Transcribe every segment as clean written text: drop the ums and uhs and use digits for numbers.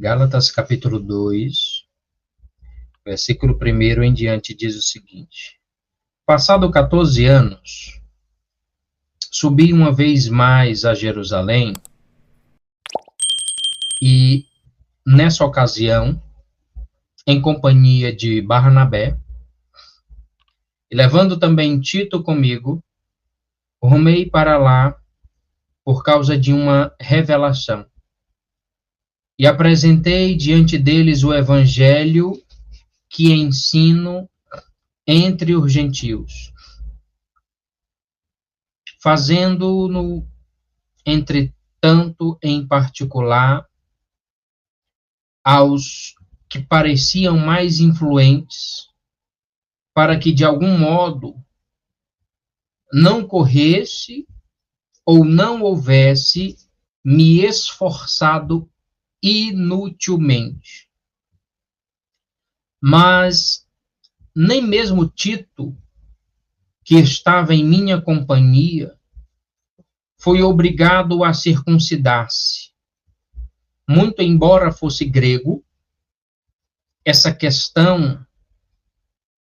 Gálatas capítulo 2, versículo 1 em diante diz o seguinte: Passado 14 anos, subi uma vez mais a Jerusalém e, nessa ocasião, em companhia de Barnabé, e levando também Tito comigo, rumei para lá por causa de uma revelação. E apresentei diante deles o evangelho que ensino entre os gentios, fazendo-no, entretanto, em particular, aos que pareciam mais influentes, para que, de algum modo, não corresse ou não houvesse me esforçado inutilmente. Mas nem mesmo Tito, que estava em minha companhia, foi obrigado a circuncidar-se. Muito embora fosse grego, essa questão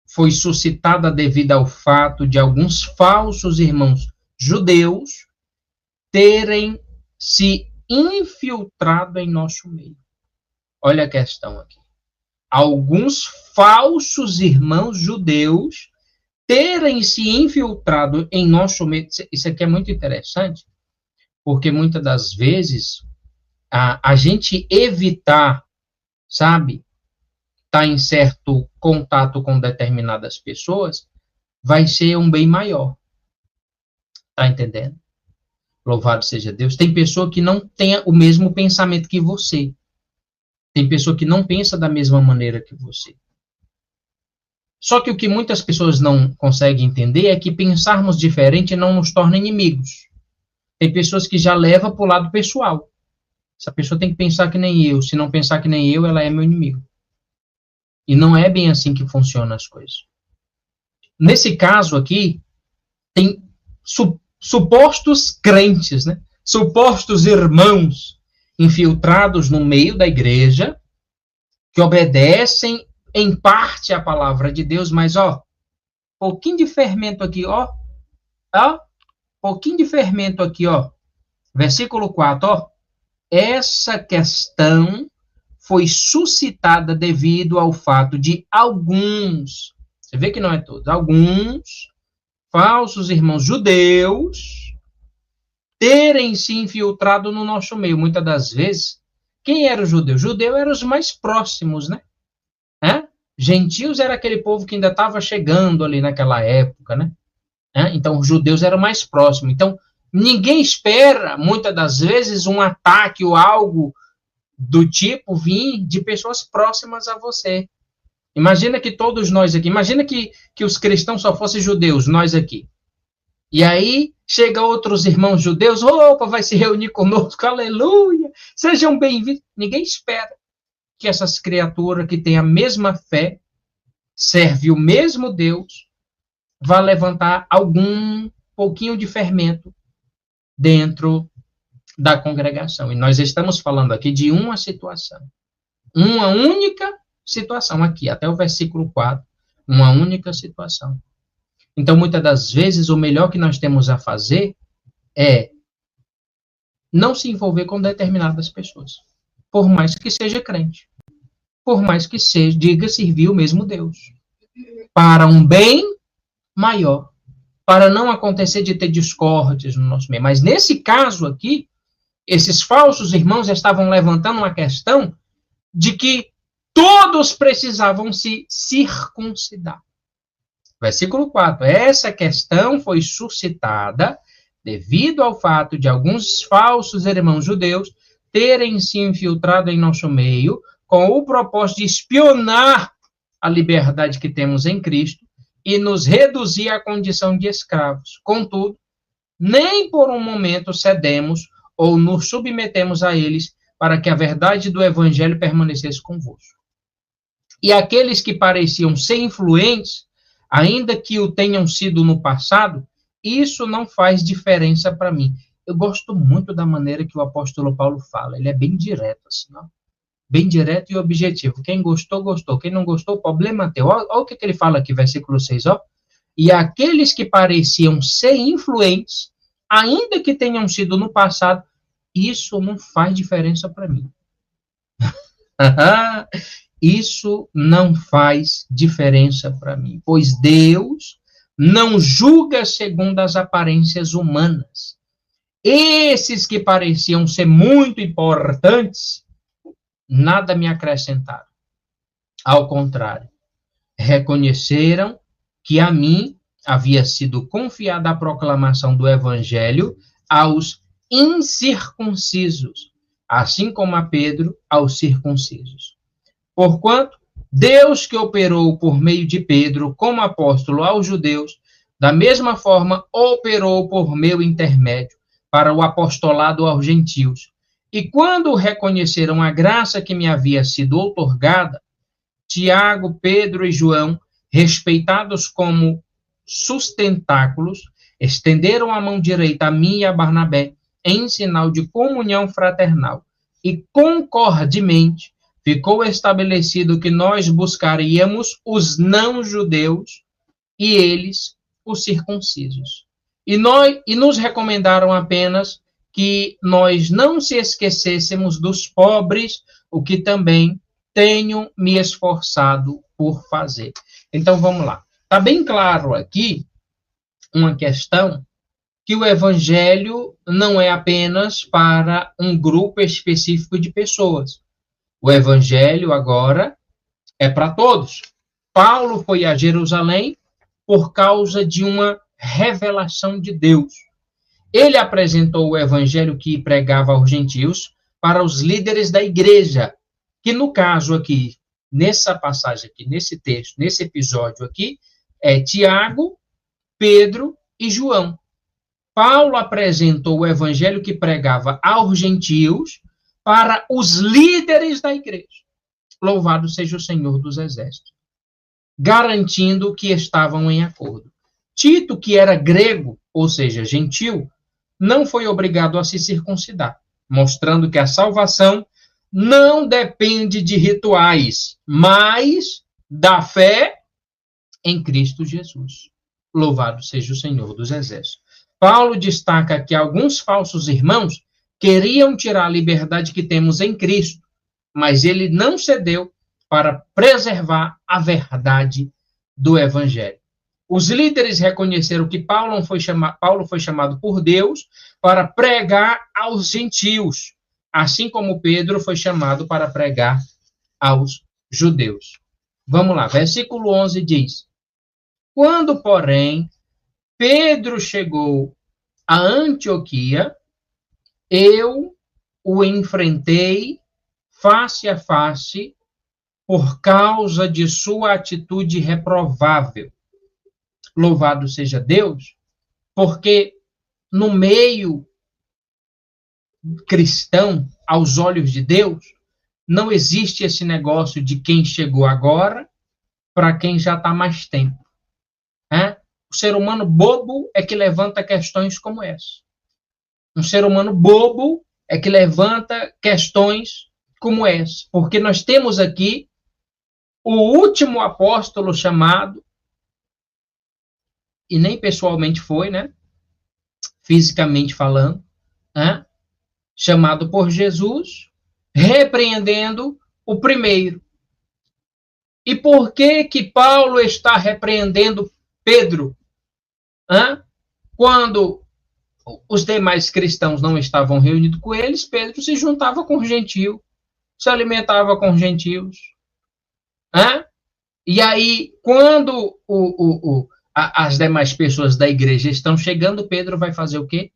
foi suscitada devido ao fato de alguns falsos irmãos judeus terem se infiltrado em nosso meio. Olha a questão aqui. Alguns falsos irmãos judeus terem se infiltrado em nosso meio. Isso aqui é muito interessante, porque muitas das vezes a gente evitar, sabe, estar em certo contato com determinadas pessoas, vai ser um bem maior. Tá entendendo? Louvado seja Deus. Tem pessoa que não tem o mesmo pensamento que você. Tem pessoa que não pensa da mesma maneira que você. Só que o que muitas pessoas não conseguem entender é que pensarmos diferente não nos torna inimigos. Tem pessoas que já levam para o lado pessoal. Essa pessoa tem que pensar que nem eu. Se não pensar que nem eu, ela é meu inimigo. E não é bem assim que funcionam as coisas. Nesse caso aqui, tem supostos crentes, né? Supostos irmãos infiltrados no meio da igreja, que obedecem em parte à palavra de Deus, mas, pouquinho de fermento aqui, pouquinho de fermento aqui, versículo 4, essa questão foi suscitada devido ao fato de alguns, você vê que não é todos, alguns falsos irmãos judeus terem se infiltrado no nosso meio. Muitas das vezes, quem era o judeu? Judeu eram os mais próximos, né? Gentios era aquele povo que ainda estava chegando ali naquela época, né? Então, os judeus eram mais próximos. Então, ninguém espera, muitas das vezes, um ataque ou algo do tipo vir de pessoas próximas a você. Imagina que todos nós aqui, imagina que os cristãos só fossem judeus, nós aqui. E aí, chega outros irmãos judeus, opa, vai se reunir conosco, aleluia, sejam bem-vindos. Ninguém espera que essas criaturas que têm a mesma fé, serve o mesmo Deus, vá levantar algum pouquinho de fermento dentro da congregação. E nós estamos falando aqui de uma situação. Uma única situação aqui, até o versículo 4. Uma única situação. Então, muitas das vezes, o melhor que nós temos a fazer é não se envolver com determinadas pessoas. Por mais que seja crente. Por mais que seja, diga servir o mesmo Deus. Para um bem maior. Para não acontecer de ter discórdias no nosso meio. Mas nesse caso aqui, esses falsos irmãos estavam levantando uma questão de que todos precisavam se circuncidar. Versículo 4. Essa questão foi suscitada devido ao fato de alguns falsos irmãos judeus terem se infiltrado em nosso meio com o propósito de espionar a liberdade que temos em Cristo e nos reduzir à condição de escravos. Contudo, nem por um momento cedemos ou nos submetemos a eles para que a verdade do evangelho permanecesse convosco. E aqueles que pareciam ser influentes, ainda que o tenham sido no passado, isso não faz diferença para mim. Eu gosto muito da maneira que o apóstolo Paulo fala, ele é bem direto, assim, Bem direto e objetivo. Quem gostou, gostou. Quem não gostou, problema teu. Olha o que ele fala aqui, versículo 6, ó. E aqueles que pareciam ser influentes, ainda que tenham sido no passado, isso não faz diferença para mim. Isso não faz diferença para mim, pois Deus não julga segundo as aparências humanas. Esses que pareciam ser muito importantes, nada me acrescentaram. Ao contrário, reconheceram que a mim havia sido confiada a proclamação do evangelho aos incircuncisos, assim como a Pedro aos circuncisos. Porquanto, Deus que operou por meio de Pedro como apóstolo aos judeus, da mesma forma operou por meu intermédio para o apostolado aos gentios. E quando reconheceram a graça que me havia sido outorgada, Tiago, Pedro e João, respeitados como sustentáculos, estenderam a mão direita a mim e a Barnabé, em sinal de comunhão fraternal, e concordemente ficou estabelecido que nós buscaríamos os não-judeus e eles os circuncisos. E nos recomendaram apenas que nós não se esquecêssemos dos pobres, o que também tenho me esforçado por fazer. Então, vamos lá. Está bem claro aqui uma questão que o evangelho não é apenas para um grupo específico de pessoas. O evangelho agora é para todos. Paulo foi a Jerusalém por causa de uma revelação de Deus. Ele apresentou o evangelho que pregava aos gentios para os líderes da igreja, que no caso aqui, nessa passagem aqui, nesse texto, nesse episódio aqui, é Tiago, Pedro e João. Paulo apresentou o evangelho que pregava aos gentios para os líderes da igreja. Louvado seja o Senhor dos Exércitos. Garantindo que estavam em acordo. Tito, que era grego, ou seja, gentil, não foi obrigado a se circuncidar, mostrando que a salvação não depende de rituais, mas da fé em Cristo Jesus. Louvado seja o Senhor dos Exércitos. Paulo destaca que alguns falsos irmãos queriam tirar a liberdade que temos em Cristo, mas ele não cedeu para preservar a verdade do Evangelho. Os líderes reconheceram que Paulo foi chamado por Deus para pregar aos gentios, assim como Pedro foi chamado para pregar aos judeus. Vamos lá, versículo 11 diz: Quando, porém, Pedro chegou a Antioquia, eu o enfrentei face a face por causa de sua atitude reprovável. Louvado seja Deus, porque no meio cristão, aos olhos de Deus, não existe esse negócio de quem chegou agora para quem já está mais tempo. O ser humano bobo é que levanta questões como essa. Um ser humano bobo é que levanta questões como essa. Porque nós temos aqui o último apóstolo chamado, e nem pessoalmente foi, né? Fisicamente falando, né? Chamado por Jesus, repreendendo o primeiro. E por que que Paulo está repreendendo Pedro? Quando os demais cristãos não estavam reunidos com eles, Pedro se juntava com os gentios, se alimentava com os gentios. E aí, quando as demais pessoas da igreja estão chegando, Pedro vai fazer o quê?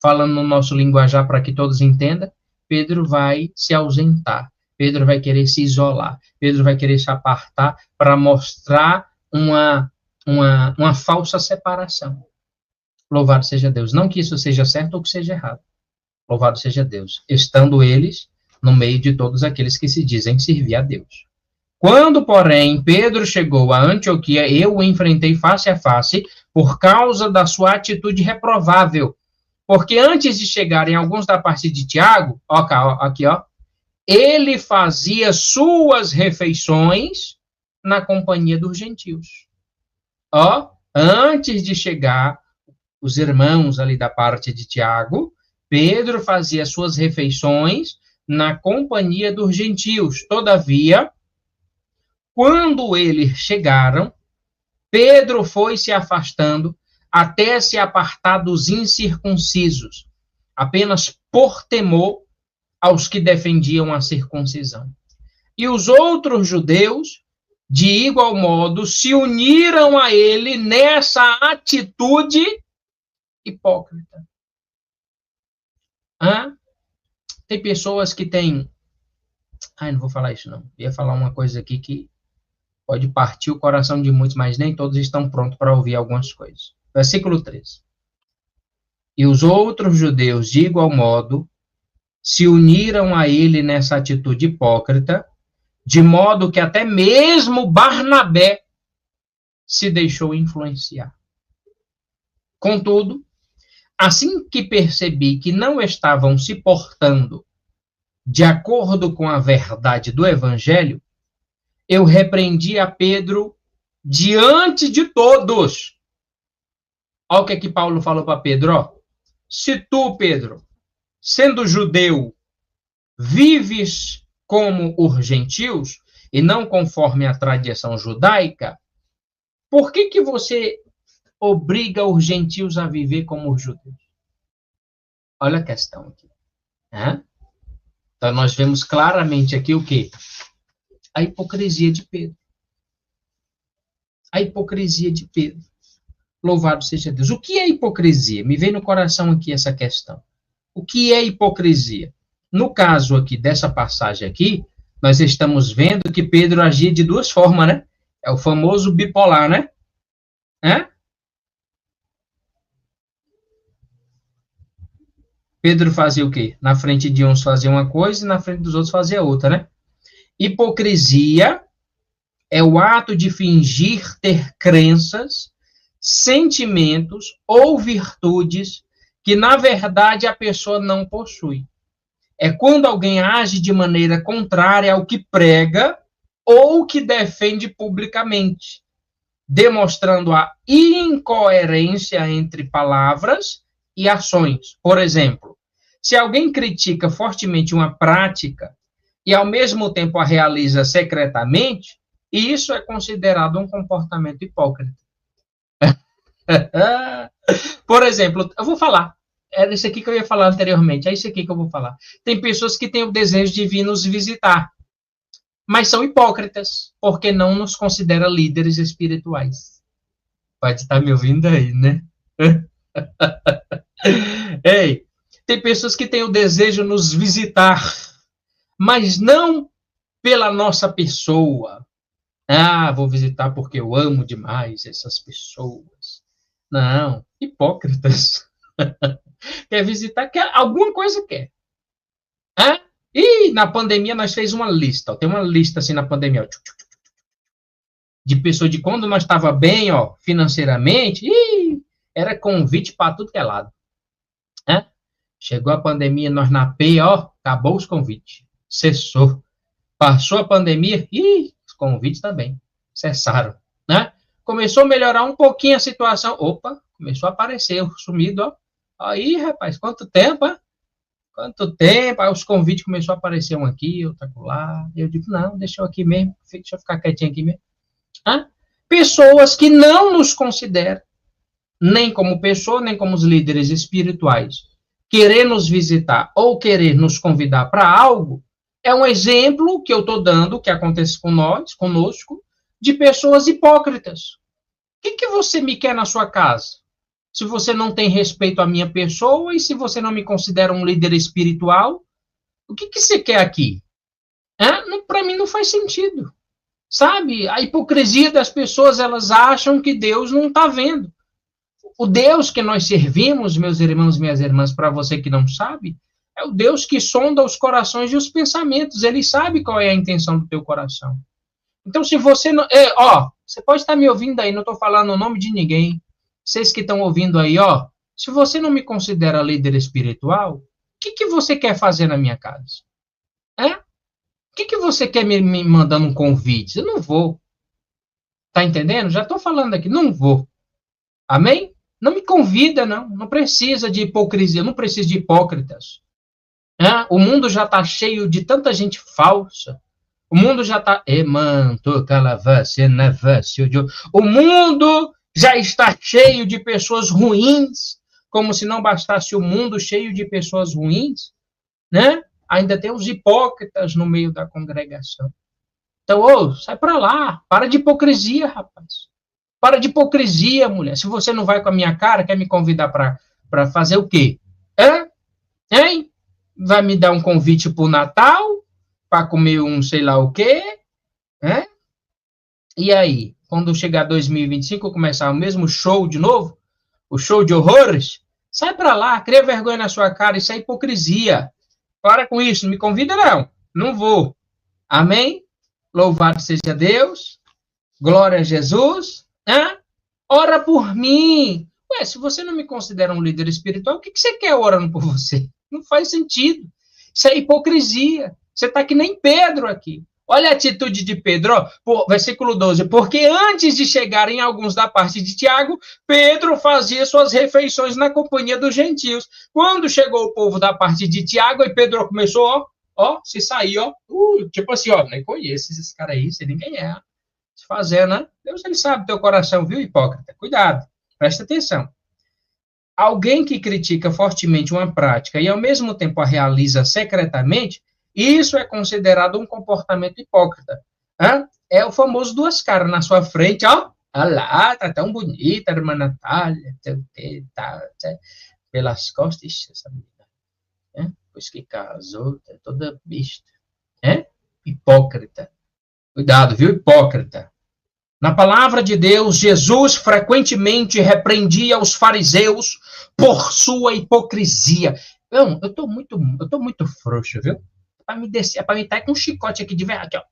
Falando no nosso linguajar para que todos entendam, Pedro vai se ausentar, Pedro vai querer se isolar, Pedro vai querer se apartar para mostrar uma falsa separação. Louvado seja Deus. Não que isso seja certo ou que seja errado. Louvado seja Deus. Estando eles no meio de todos aqueles que se dizem servir a Deus. Quando, porém, Pedro chegou a Antioquia, eu o enfrentei face a face por causa da sua atitude reprovável. Porque antes de chegarem alguns da parte de Tiago, aqui, ele fazia suas refeições na companhia dos gentios. Ó, antes de chegar os irmãos ali da parte de Tiago, Pedro fazia suas refeições na companhia dos gentios. Todavia, quando eles chegaram, Pedro foi se afastando até se apartar dos incircuncisos, apenas por temor aos que defendiam a circuncisão. E os outros judeus, de igual modo, se uniram a ele nessa atitude hipócrita. Tem pessoas que têm... não vou falar isso não. Ia falar uma coisa aqui que pode partir o coração de muitos, mas nem todos estão prontos para ouvir algumas coisas. Versículo 13. E os outros judeus, de igual modo, se uniram a ele nessa atitude hipócrita, de modo que até mesmo Barnabé se deixou influenciar. Contudo, assim que percebi que não estavam se portando de acordo com a verdade do evangelho, eu repreendi a Pedro diante de todos. Olha o que Paulo falou para Pedro. Ó. Se tu, Pedro, sendo judeu, vives como os gentios, e não conforme a tradição judaica, por que você obriga os gentios a viver como os judeus? Olha a questão aqui. Então, nós vemos claramente aqui o quê? A hipocrisia de Pedro. A hipocrisia de Pedro. Louvado seja Deus. O que é hipocrisia? Me vem no coração aqui essa questão. O que é hipocrisia? No caso aqui, dessa passagem aqui, nós estamos vendo que Pedro agia de duas formas, né? É o famoso bipolar, né? Pedro fazia o quê? Na frente de uns fazia uma coisa e na frente dos outros fazia outra, né? Hipocrisia é o ato de fingir ter crenças, sentimentos ou virtudes que, na verdade, a pessoa não possui. É quando alguém age de maneira contrária ao que prega ou que defende publicamente, demonstrando a incoerência entre palavras e ações. Por exemplo, se alguém critica fortemente uma prática e, ao mesmo tempo, a realiza secretamente, isso é considerado um comportamento hipócrita. Por exemplo, eu vou falar. Era isso aqui que eu ia falar anteriormente. É isso aqui que eu vou falar. Tem pessoas que têm o desejo de vir nos visitar, mas são hipócritas, porque não nos consideram líderes espirituais. Pode estar me ouvindo aí, né? Ei, tem pessoas que têm o desejo de nos visitar, mas não pela nossa pessoa. Vou visitar porque eu amo demais essas pessoas. Não, hipócritas. Quer visitar, quer, alguma coisa quer. E na pandemia nós fez uma lista, ó, tem uma lista assim na pandemia, ó, de pessoas de quando nós estava bem, ó, financeiramente, era convite para tudo que é lado. Chegou a pandemia, nós na P, ó, acabou os convites, cessou. Passou a pandemia, os convites também cessaram, né? Começou a melhorar um pouquinho a situação, opa, começou a aparecer, sumido, ó. Aí, rapaz, quanto tempo, hein? Quanto tempo? Aí os convites começaram a aparecer um aqui, outro lá. Eu digo, não, deixa eu aqui mesmo, deixa eu ficar quietinho aqui mesmo. Pessoas que não nos consideram, nem como pessoa, nem como os líderes espirituais, querer nos visitar ou querer nos convidar para algo, é um exemplo que eu estou dando, que acontece conosco, de pessoas hipócritas. O que você me quer na sua casa? Se você não tem respeito à minha pessoa e se você não me considera um líder espiritual, o que você quer aqui? Para mim não faz sentido. Sabe? A hipocrisia das pessoas, elas acham que Deus não está vendo. O Deus que nós servimos, meus irmãos e minhas irmãs, para você que não sabe, é o Deus que sonda os corações e os pensamentos. Ele sabe qual é a intenção do teu coração. Então, se você não... você pode estar me ouvindo aí, não estou falando o nome de ninguém. Vocês que estão ouvindo aí, se você não me considera líder espiritual, o que você quer fazer na minha casa? que você quer me mandando um convite? Eu não vou. Tá entendendo? Já estou falando aqui, não vou. Amém? Não me convida, não. Não precisa de hipocrisia, não precisa de hipócritas. O mundo já está cheio de tanta gente falsa. O mundo já está... O mundo já está cheio de pessoas ruins, como se não bastasse o mundo cheio de pessoas ruins, né? Ainda tem os hipócritas no meio da congregação. Então, sai para lá, para de hipocrisia, rapaz. Para de hipocrisia, mulher. Se você não vai com a minha cara, quer me convidar para fazer o quê? Hein? Vai me dar um convite para o Natal? Para comer um sei lá o quê? E aí? Quando chegar 2025, começar o mesmo show de novo? O show de horrores? Sai para lá, cria vergonha na sua cara, isso é hipocrisia. Para com isso, não me convida não. Não vou. Amém? Louvado seja Deus. Glória a Jesus. Ora por mim. Ué, se você não me considera um líder espiritual, o que você quer orando por você? Não faz sentido. Isso é hipocrisia. Você está que nem Pedro aqui. Olha a atitude de Pedro, versículo 12. Porque antes de chegarem alguns da parte de Tiago, Pedro fazia suas refeições na companhia dos gentios. Quando chegou o povo da parte de Tiago, e Pedro começou, se sair, tipo assim, nem conheço esses caras aí, sei nem quem é. Se fazer, né? Deus, ele sabe o teu coração, viu, hipócrita? Cuidado, presta atenção. Alguém que critica fortemente uma prática e, ao mesmo tempo, a realiza secretamente, isso é considerado um comportamento hipócrita. É o famoso duas caras na sua frente, Olha lá, tá tão bonita, irmã Natália, tá, pelas costas, essa menina, pois que casou, tá toda besta, hipócrita. Cuidado, viu, hipócrita? Na palavra de Deus, Jesus frequentemente repreendia os fariseus por sua hipocrisia. Eu tô muito frouxo, viu? Para me descer, para me estar com um chicote aqui de verdade,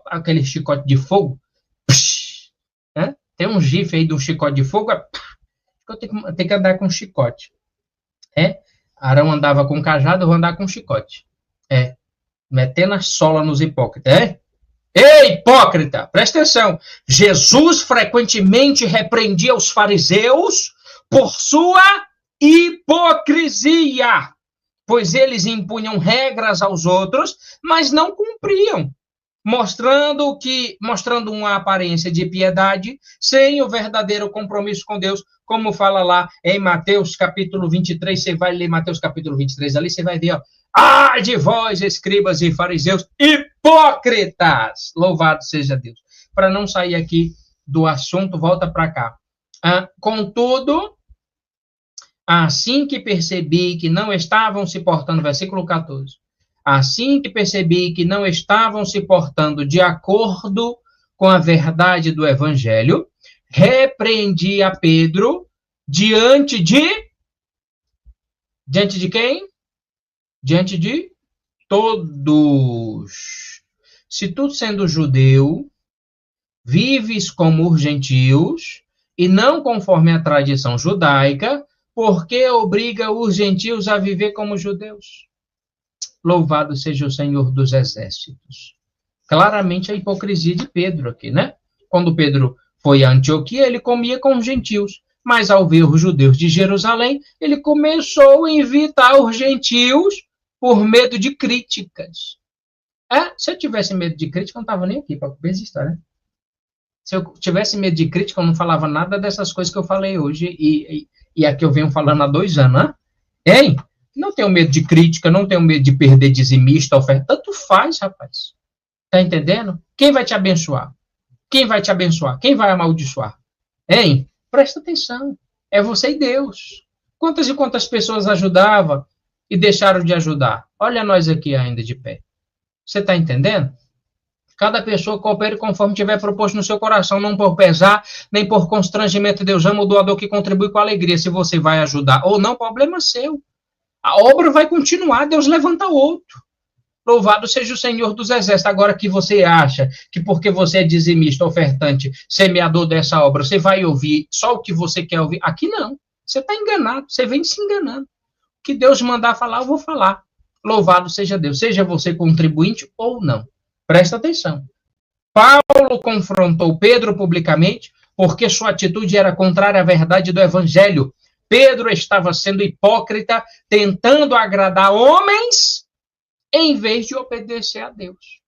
aquele chicote de fogo. Tem um gif aí de um chicote de fogo. Eu tenho que andar com chicote. Arão andava com cajado, eu vou andar com chicote. Metendo a sola nos hipócritas, Ei, hipócrita, presta atenção. Jesus frequentemente repreendia os fariseus por sua hipocrisia, pois eles impunham regras aos outros, mas não cumpriam, mostrando uma aparência de piedade sem o verdadeiro compromisso com Deus, como fala lá em Mateus capítulo 23, você vai ler Mateus capítulo 23, ali você vai ver, ai de vós, escribas e fariseus, hipócritas! Louvado seja Deus. Para não sair aqui do assunto, volta para cá. Contudo, assim que percebi que não estavam se portando, versículo 14, assim que percebi que não estavam se portando de acordo com a verdade do evangelho, repreendi a Pedro diante de quem? Diante de todos. Se tu, sendo judeu, vives como os gentios e não conforme a tradição judaica, por que obriga os gentios a viver como judeus? Louvado seja o Senhor dos Exércitos. Claramente a hipocrisia de Pedro aqui, né? Quando Pedro foi a Antioquia, ele comia com os gentios, mas ao ver os judeus de Jerusalém, ele começou a evitar os gentios por medo de críticas. Se eu tivesse medo de crítica, eu não estava nem aqui para ver essa história, né? Se eu tivesse medo de crítica, eu não falava nada dessas coisas que eu falei hoje e aqui eu venho falando há 2 anos, né? Não tenho medo de crítica, não tenho medo de perder dizimista, oferta. Tanto faz, rapaz. Tá entendendo? Quem vai te abençoar? Quem vai te abençoar? Quem vai amaldiçoar? Presta atenção. É você e Deus. Quantas e quantas pessoas ajudava e deixaram de ajudar? Olha nós aqui ainda de pé. Você está entendendo? Cada pessoa coopere conforme tiver proposto no seu coração, não por pesar, nem por constrangimento. Deus ama o doador que contribui com alegria. Se você vai ajudar ou não, problema seu. A obra vai continuar, Deus levanta outro. Louvado seja o Senhor dos Exércitos. Agora que você acha que porque você é dizimista, ofertante, semeador dessa obra, você vai ouvir só o que você quer ouvir. Aqui não. Você está enganado. Você vem se enganando. O que Deus mandar falar, eu vou falar. Louvado seja Deus, seja você contribuinte ou não. Presta atenção. Paulo confrontou Pedro publicamente porque sua atitude era contrária à verdade do evangelho. Pedro estava sendo hipócrita, tentando agradar homens em vez de obedecer a Deus.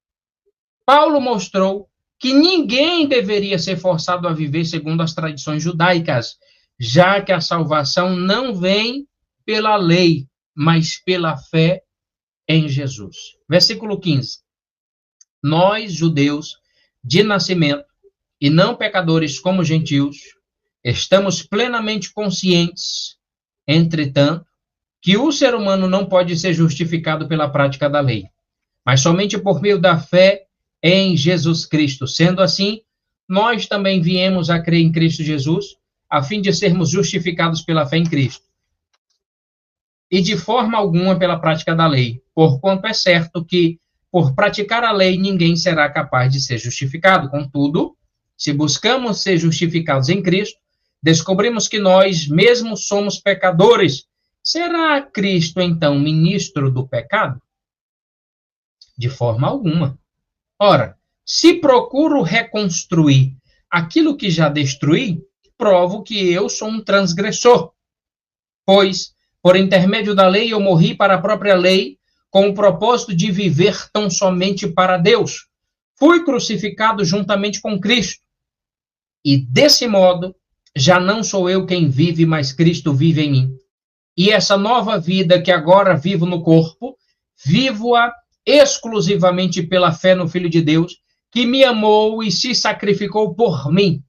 Paulo mostrou que ninguém deveria ser forçado a viver segundo as tradições judaicas, já que a salvação não vem pela lei, mas pela fé em Jesus. Versículo 15. Nós, judeus, de nascimento, e não pecadores como gentios, estamos plenamente conscientes, entretanto, que o ser humano não pode ser justificado pela prática da lei, mas somente por meio da fé em Jesus Cristo. Sendo assim, nós também viemos a crer em Cristo Jesus, a fim de sermos justificados pela fé em Cristo. E de forma alguma pela prática da lei, porquanto é certo que, por praticar a lei, ninguém será capaz de ser justificado. Contudo, se buscamos ser justificados em Cristo, descobrimos que nós mesmos somos pecadores. Será Cristo, então, ministro do pecado? De forma alguma. Ora, se procuro reconstruir aquilo que já destruí, provo que eu sou um transgressor. Pois, por intermédio da lei, eu morri para a própria lei, com o propósito de viver tão somente para Deus. Fui crucificado juntamente com Cristo. E, desse modo, já não sou eu quem vive, mas Cristo vive em mim. E essa nova vida que agora vivo no corpo, vivo-a exclusivamente pela fé no Filho de Deus, que me amou e se sacrificou por mim.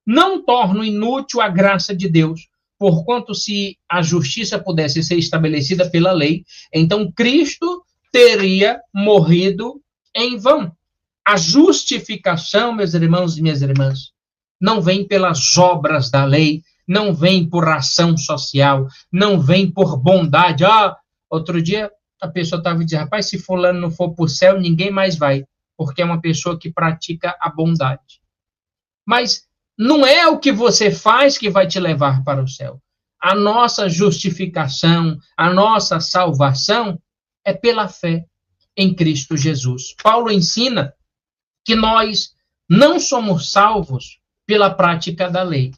Não torno inútil a graça de Deus, porquanto se a justiça pudesse ser estabelecida pela lei, então Cristo teria morrido em vão. A justificação, meus irmãos e minhas irmãs, não vem pelas obras da lei, não vem por ação social, não vem por bondade. Outro dia a pessoa estava dizendo, rapaz, se fulano não for para o céu, ninguém mais vai, porque é uma pessoa que pratica a bondade. Mas não é o que você faz que vai te levar para o céu. A nossa justificação, a nossa salvação é pela fé em Cristo Jesus. Paulo ensina que nós não somos salvos pela prática da lei,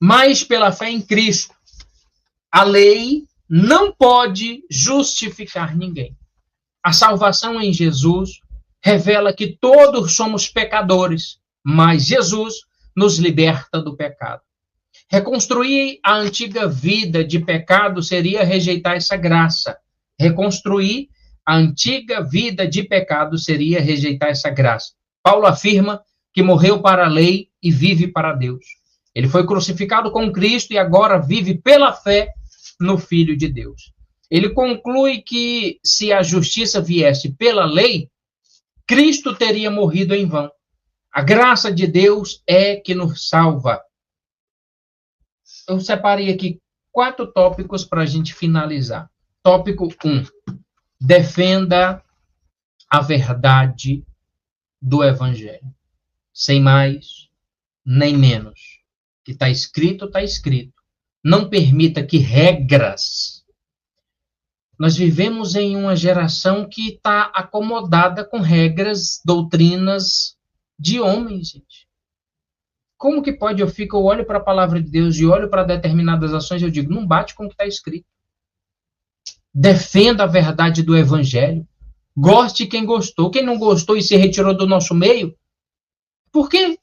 mas pela fé em Cristo. A lei não pode justificar ninguém. A salvação em Jesus revela que todos somos pecadores, mas Jesus nos liberta do pecado. Reconstruir a antiga vida de pecado seria rejeitar essa graça. Reconstruir a antiga vida de pecado seria rejeitar essa graça. Paulo afirma que morreu para a lei e vive para Deus. Ele foi crucificado com Cristo e agora vive pela fé no Filho de Deus. Ele conclui que se a justiça viesse pela lei, Cristo teria morrido em vão. A graça de Deus é que nos salva. Eu separei aqui 4 tópicos para a gente finalizar. Tópico 1. Defenda a verdade do Evangelho. Sem mais, nem menos. O que está escrito, está escrito. Não permita que regras. Nós vivemos em uma geração que está acomodada com regras, doutrinas de homens, gente. Como que pode? Eu olho para a palavra de Deus e olho para determinadas ações e eu digo, não bate com o que está escrito. Defenda a verdade do Evangelho. Goste quem gostou. Quem não gostou e se retirou do nosso meio, porque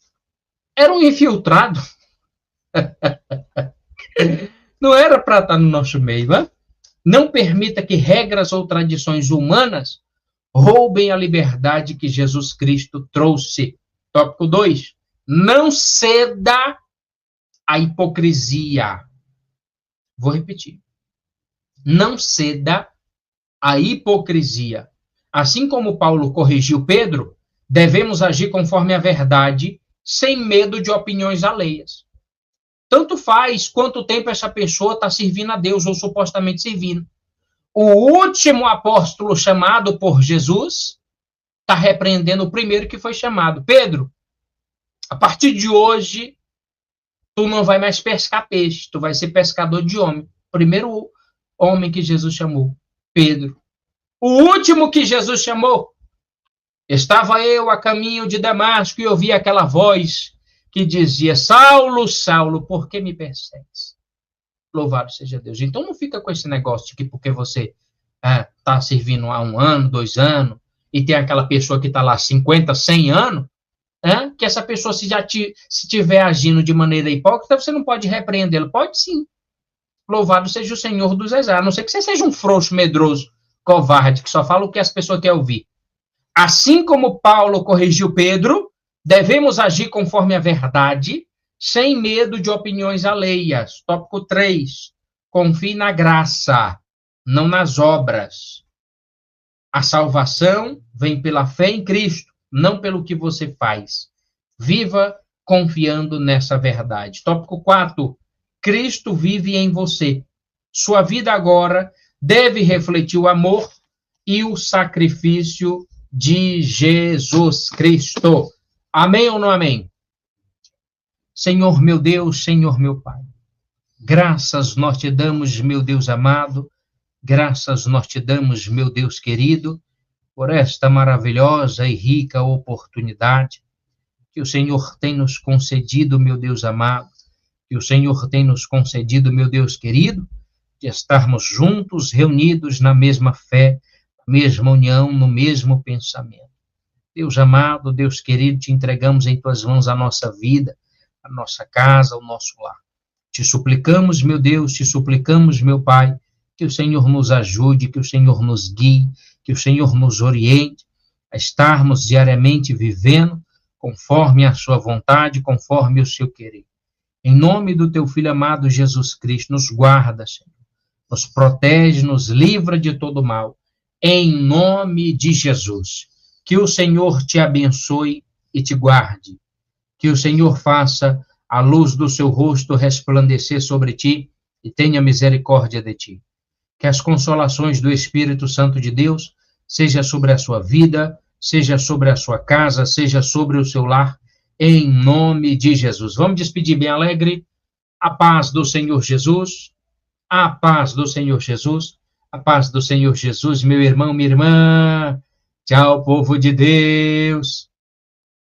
era um infiltrado. Não era para estar no nosso meio, né? Não permita que regras ou tradições humanas roubem a liberdade que Jesus Cristo trouxe. Tópico 2. Não ceda à hipocrisia. Vou repetir. Não ceda à hipocrisia. Assim como Paulo corrigiu Pedro, devemos agir conforme a verdade, sem medo de opiniões alheias. Tanto faz quanto tempo essa pessoa está servindo a Deus, ou supostamente servindo. O último apóstolo chamado por Jesus está repreendendo o primeiro que foi chamado. Pedro, a partir de hoje, tu não vai mais pescar peixe, tu vai ser pescador de homem. Primeiro homem que Jesus chamou, Pedro. O último que Jesus chamou. Estava eu a caminho de Damasco e ouvi aquela voz que dizia: Saulo, Saulo, por que me persegues? Louvado seja Deus. Então não fica com esse negócio de que porque você está servindo há 1 ano, 2 anos, e tem aquela pessoa que está lá 50, 100 anos, que essa pessoa, se estiver agindo de maneira hipócrita, você não pode repreendê-lo. Pode sim. Louvado seja o Senhor dos Exércitos. A não ser que você seja um frouxo, medroso, covarde, que só fala o que as pessoas querem ouvir. Assim como Paulo corrigiu Pedro, devemos agir conforme a verdade, sem medo de opiniões alheias. Tópico 3. Confie na graça, não nas obras. A salvação vem pela fé em Cristo, não pelo que você faz. Viva confiando nessa verdade. Tópico 4. Cristo vive em você. Sua vida agora deve refletir o amor e o sacrifício de Jesus Cristo. Amém ou não amém? Senhor meu Deus, Senhor meu Pai, graças nós te damos, meu Deus amado, graças nós te damos, meu Deus querido, por esta maravilhosa e rica oportunidade que o Senhor tem nos concedido, meu Deus amado, que o Senhor tem nos concedido, meu Deus querido, de estarmos juntos, reunidos na mesma fé, na mesma união, no mesmo pensamento. Deus amado, Deus querido, te entregamos em tuas mãos a nossa vida, a nossa casa, o nosso lar. Te suplicamos, meu Deus, te suplicamos, meu Pai, que o Senhor nos ajude, que o Senhor nos guie, que o Senhor nos oriente a estarmos diariamente vivendo conforme a sua vontade, conforme o seu querer. Em nome do teu Filho amado Jesus Cristo, nos guarda, Senhor, nos protege, nos livra de todo mal, em nome de Jesus. Que o Senhor te abençoe e te guarde. Que o Senhor faça a luz do seu rosto resplandecer sobre ti e tenha misericórdia de ti. Que as consolações do Espírito Santo de Deus seja sobre a sua vida, seja sobre a sua casa, seja sobre o seu lar, em nome de Jesus. Vamos despedir bem alegre. A paz do Senhor Jesus, a paz do Senhor Jesus, a paz do Senhor Jesus, meu irmão, minha irmã. Tchau, povo de Deus.